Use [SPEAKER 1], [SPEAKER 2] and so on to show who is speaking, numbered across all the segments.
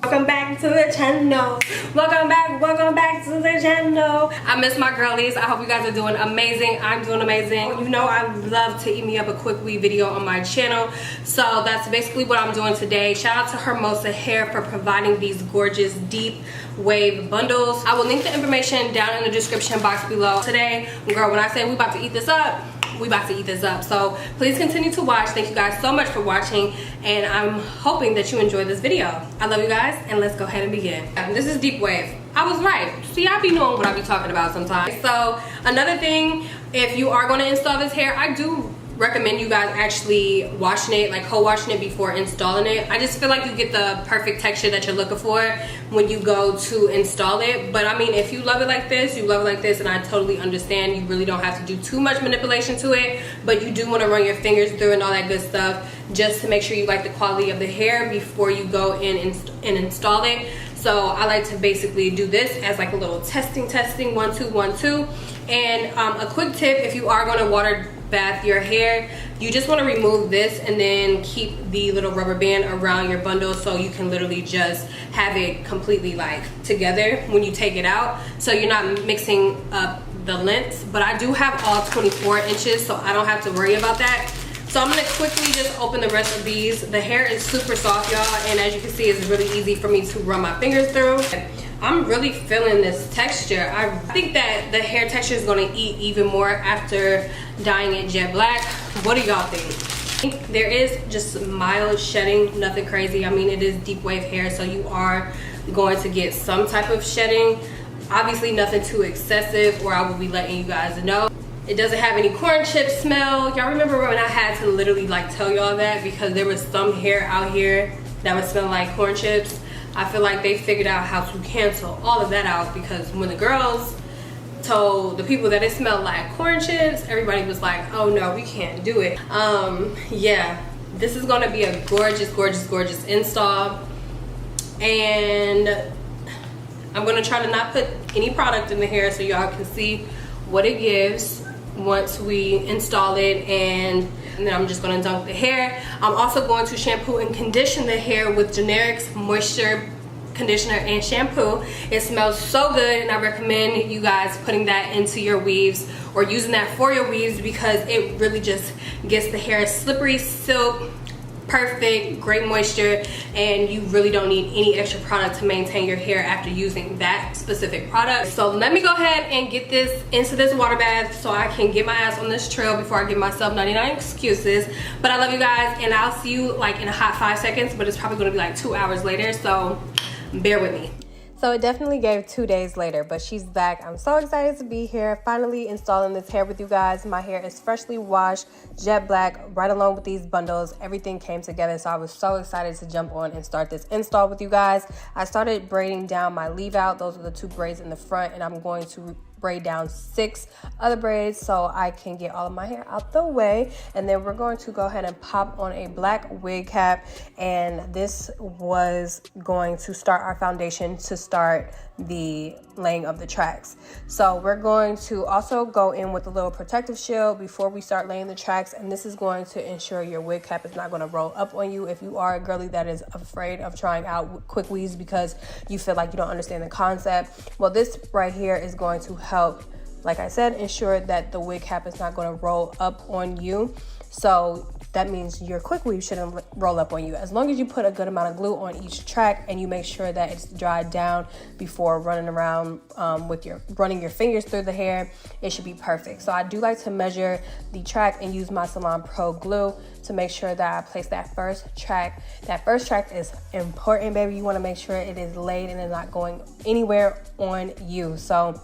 [SPEAKER 1] Welcome back to the channel. Welcome back to the channel. I miss my girlies. I hope you guys are doing amazing. I'm doing amazing. You know I love to eat me up a quick weave video on my channel, so that's basically what I'm doing today. Shout out to Hermosahair for providing these gorgeous deep wave bundles. I will link the information down in the description box below. Today, girl, when I say we about to eat this up, we about to eat this up. So please continue to watch. Thank you guys so much for watching, and I'm hoping that you enjoy this video. I love you guys, and let's go ahead and begin. This is deep wave. I was right. See, I be knowing what I be talking about sometimes. So another thing, if you are going to install this hair, I do recommend you guys actually washing it, like co-washing it before installing it. I just feel like you get the perfect texture that you're looking for when you go to install it. But I mean, if you love it like this, you love it like this, and I totally understand. You really don't have to do too much manipulation to it, but you do want to run your fingers through and all that good stuff just to make sure you like the quality of the hair before you go in and install it. So I like to basically do this as like a little testing 1 2 1 2. And a quick tip, if you are going to water bath your hair, you just want to remove this and then keep the little rubber band around your bundle, so you can literally just have it completely like together when you take it out, so you're not mixing up the lengths. But I do have all 24 inches, so I don't have to worry about that. So I'm going to quickly just open the rest of these. The hair is super soft, y'all, and as you can see, it's really easy for me to run my fingers through. I'm really feeling this texture. I think that the hair texture is going to eat even more after dyeing it jet black. What do y'all think? There is just mild shedding, nothing crazy. I mean, it is deep wave hair, so you are going to get some type of shedding. Obviously nothing too excessive, or I will be letting you guys know. It doesn't have any corn chip smell. Y'all remember when I had to literally like tell y'all that, because there was some hair out here that would smell like corn chips? I feel like they figured out how to cancel all of that out, because when the girls told the people that it smelled like corn chips, everybody was like, oh no, we can't do it. Yeah, this is gonna be a gorgeous install, and I'm gonna try to not put any product in the hair so y'all can see what it gives once we install it, and then I'm just going to dunk the hair. I'm also going to shampoo and condition the hair with Generic's moisture conditioner and shampoo. It smells so good, and I recommend you guys putting that into your weaves or using that for your weaves, because it really just gets the hair slippery, silk, perfect, great moisture, and you really don't need any extra product to maintain your hair after using that specific product. So let me go ahead and get this into this water bath so I can get my ass on this trail before I give myself 99 excuses. But I love you guys, and I'll see you like in a hot 5 seconds, but it's probably going to be like 2 hours later, so bear with me. So it definitely gave 2 days later, but she's back. I'm so excited to be here, finally installing this hair with you guys. My hair is freshly washed, jet black, right along with these bundles. Everything came together, so I was so excited to jump on and start this install with you guys. I started braiding down my leave out. Those are the 2 braids in the front, and I'm going to braid down 6 other braids so I can get all of my hair out the way. And then we're going to go ahead and pop on a black wig cap, and this was going to start our foundation to start the laying of the tracks. So we're going to also go in with a little protective shield before we start laying the tracks, and this is going to ensure your wig cap is not going to roll up on you if you are a girly that is afraid of trying out quick weaves because you feel like you don't understand the concept. Well, this right here is going to help, like I said, ensure that the wig cap is not going to roll up on you. So that means your quick weave shouldn't roll up on you. As long as you put a good amount of glue on each track and you make sure that it's dried down before running around running your fingers through the hair, it should be perfect. So I do like to measure the track and use my Salon Pro glue to make sure that I place that first track. That first track is important, baby. You want to make sure it is laid and it's not going anywhere on you. So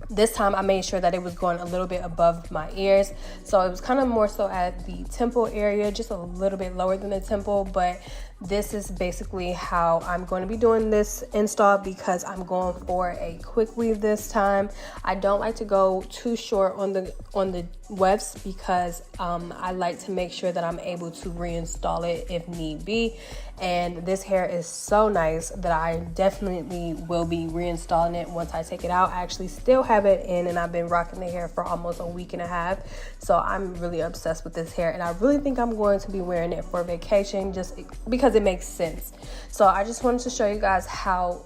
[SPEAKER 1] this time I made sure that it was going a little bit above my ears, so it was kind of more so at the temple area, just a little bit lower than the temple, but this is basically how I'm going to be doing this install, because I'm going for a quick weave this time. I don't like to go too short on the wefts, because I like to make sure that I'm able to reinstall it if need be. And this hair is so nice that I definitely will be reinstalling it once I take it out. I actually still have it in, and I've been rocking the hair for almost a week and a half. So I'm really obsessed with this hair, and I really think I'm going to be wearing it for vacation just because it makes sense. So I just wanted to show you guys how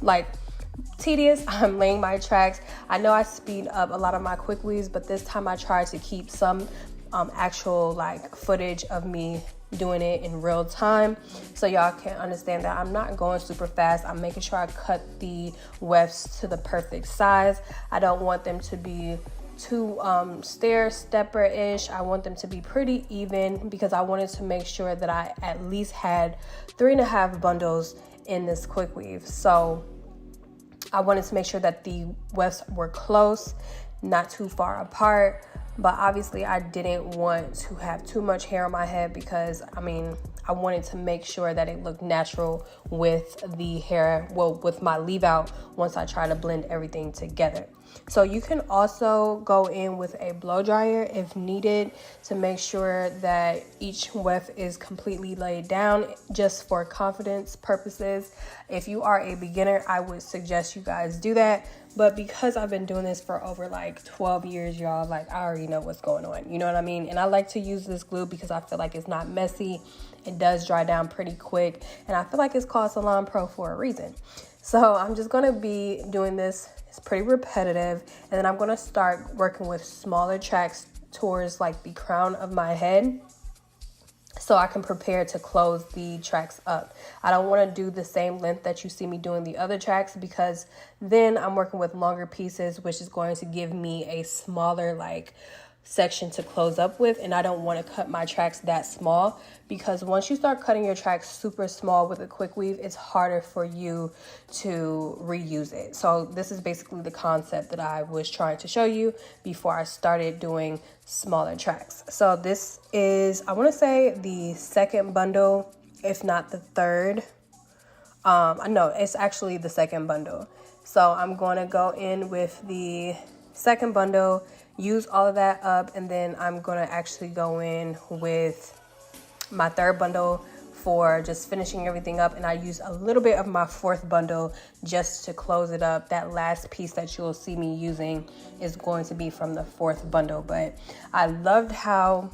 [SPEAKER 1] like tedious I'm laying my tracks. I know I speed up a lot of my quick weaves, but this time I tried to keep some actual like footage of me doing it in real time, so y'all can understand that I'm not going super fast. I'm making sure I cut the wefts to the perfect size. I don't want them to be too stepper-ish. I want them to be pretty even, because I wanted to make sure that I at least had 3.5 bundles in this quick weave. So I wanted to make sure that the wefts were close, not too far apart. But obviously I didn't want to have too much hair on my head, because I mean, I wanted to make sure that it looked natural with the hair, well, with my leave out once I try to blend everything together. So you can also go in with a blow dryer if needed to make sure that each weft is completely laid down, just for confidence purposes. If you are a beginner, I would suggest you guys do that. But because I've been doing this for over like 12 years, y'all, like I already know what's going on. You know what I mean? And I like to use this glue because I feel like it's not messy. It does dry down pretty quick. And I feel like it's called Salon Pro for a reason. So I'm just going to be doing this. It's pretty repetitive. And then I'm going to start working with smaller tracks towards like the crown of my head, so I can prepare to close the tracks up. I don't want to do the same length that you see me doing the other tracks, because then I'm working with longer pieces, which is going to give me a smaller like section to close up with. And I don't want to cut my tracks that small, because once you start cutting your tracks super small with a quick weave, it's harder for you to reuse it. So this is basically the concept that I was trying to show you before I started doing smaller tracks. So this is, I want to say, the second bundle, if not the third. No, it's actually the second bundle. So I'm going to go in with the second bundle, use all of that up, and then I'm going to actually go in with my third bundle for just finishing everything up. And I use a little bit of my fourth bundle just to close it up. That last piece that you'll see me using is going to be from the fourth bundle. But I loved how,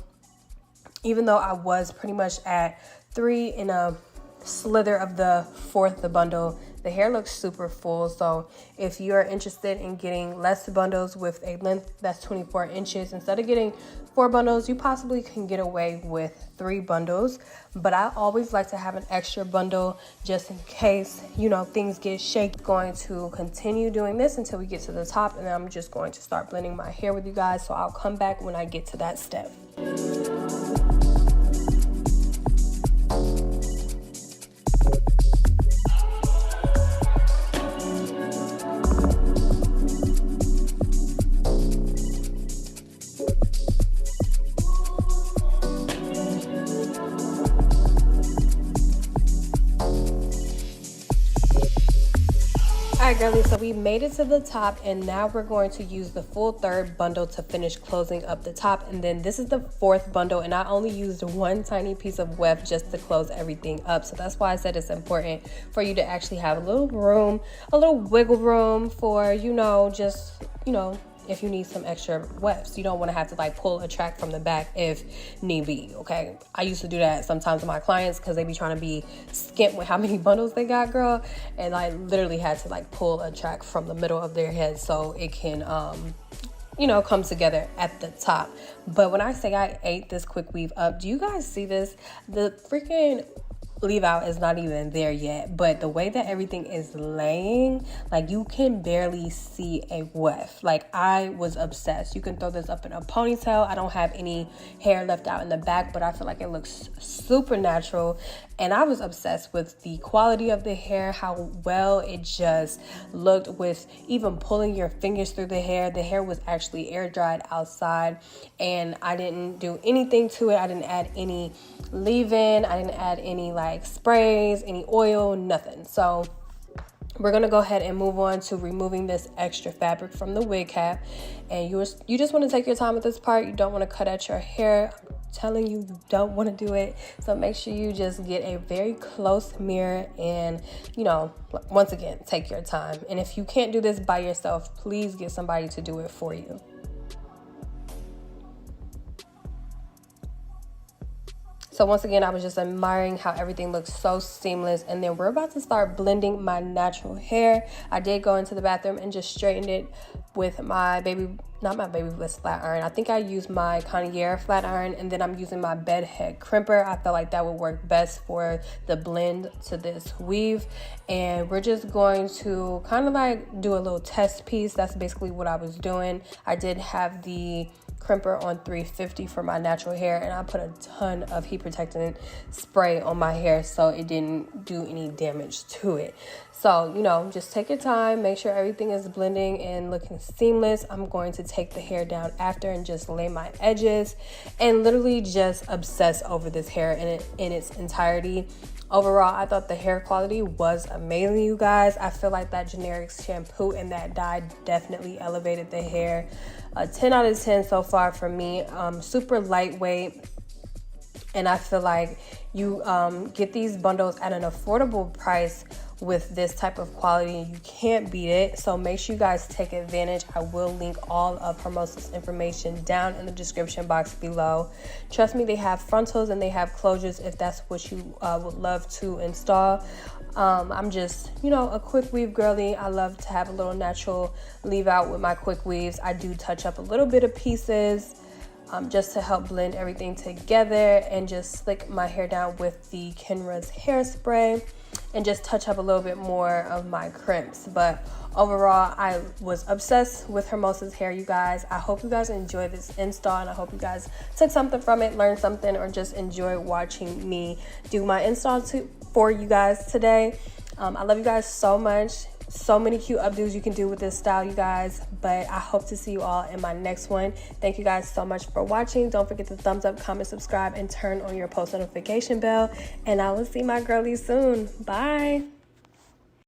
[SPEAKER 1] even though I was pretty much at 3 in a slither of the fourth bundle, the hair looks super full. So if you're interested in getting less bundles with a length that's 24 inches, instead of getting 4 bundles, you possibly can get away with 3 bundles. But I always like to have an extra bundle just in case, you know, things get shaky. Going to continue doing this until we get to the top, and then I'm just going to start blending my hair with you guys. So I'll come back when I get to that step. Alright girlies, so we made it to the top, and now we're going to use the full third bundle to finish closing up the top. And then this is the fourth bundle, and I only used one tiny piece of weft just to close everything up. So that's why I said it's important for you to actually have a little room, a little wiggle room for, you know, just, you know, if you need some extra wefts. You don't want to have to like pull a track from the back if need be, okay? I used to do that sometimes with my clients because they be trying to be skint with how many bundles they got, girl. And I literally had to like pull a track from the middle of their head so it can, you know, come together at the top. But when I say I ate this quick weave up, do you guys see this? The freaking leave out is not even there yet, but the way that everything is laying, like you can barely see a weft. Like I was obsessed. You can throw this up in a ponytail. I don't have any hair left out in the back, but I feel like it looks super natural. and I was obsessed with the quality of the hair, how well it just looked with even pulling your fingers through the hair. The hair was actually air dried outside, and I didn't do anything to it. I didn't add any leave-in, I didn't add any like sprays, any oil, nothing. So we're gonna go ahead and move on to removing this extra fabric from the wig cap. And you just want to take your time with this part. You don't want to cut at your hair. I'm telling you, you don't want to do it. So make sure you just get a very close mirror and, you know, once again, take your time. And if you can't do this by yourself, please get somebody to do it for you. So once again, I was just admiring how everything looks so seamless. And then we're about to start blending my natural hair. I did go into the bathroom and just straighten it with my not my baby bliss flat iron. I think I used my Conair flat iron, and then I'm using my bed head crimper. I felt like that would work best for the blend to this weave. And we're just going to kind of like do a little test piece. That's basically what I was doing. I did have the crimper on 350 for my natural hair, and I put a ton of heat protectant spray on my hair so it didn't do any damage to it. So, you know, just take your time, make sure everything is blending and looking seamless. I'm going to take the hair down after and just lay my edges and literally just obsess over this hair in its entirety. Overall, I thought the hair quality was amazing, you guys. I feel like that generic shampoo and that dye definitely elevated the hair. 10 out of 10 so far for me. Super lightweight. And I feel like you get these bundles at an affordable price with this type of quality. You can't beat it. So make sure you guys take advantage. I will link all of Hermosa's information down in the description box below. Trust me, they have frontals and they have closures if that's what you would love to install. I'm just, you know, a quick weave girly. I love to have a little natural leave out with my quick weaves. I do touch up a little bit of pieces just to help blend everything together, and just slick my hair down with the Kenra's hairspray and just touch up a little bit more of my crimps. But overall, I was obsessed with Hermosa's hair, you guys. I hope you guys enjoyed this install, and I hope you guys took something from it, learned something, or just enjoyed watching me do my install for you guys today. I love you guys so much. So many cute updos you can do with this style, you guys. But I hope to see you all in my next one. Thank you guys so much for watching. Don't forget to thumbs up, comment, subscribe, and turn on your post notification bell. And I will see my girlies soon. Bye.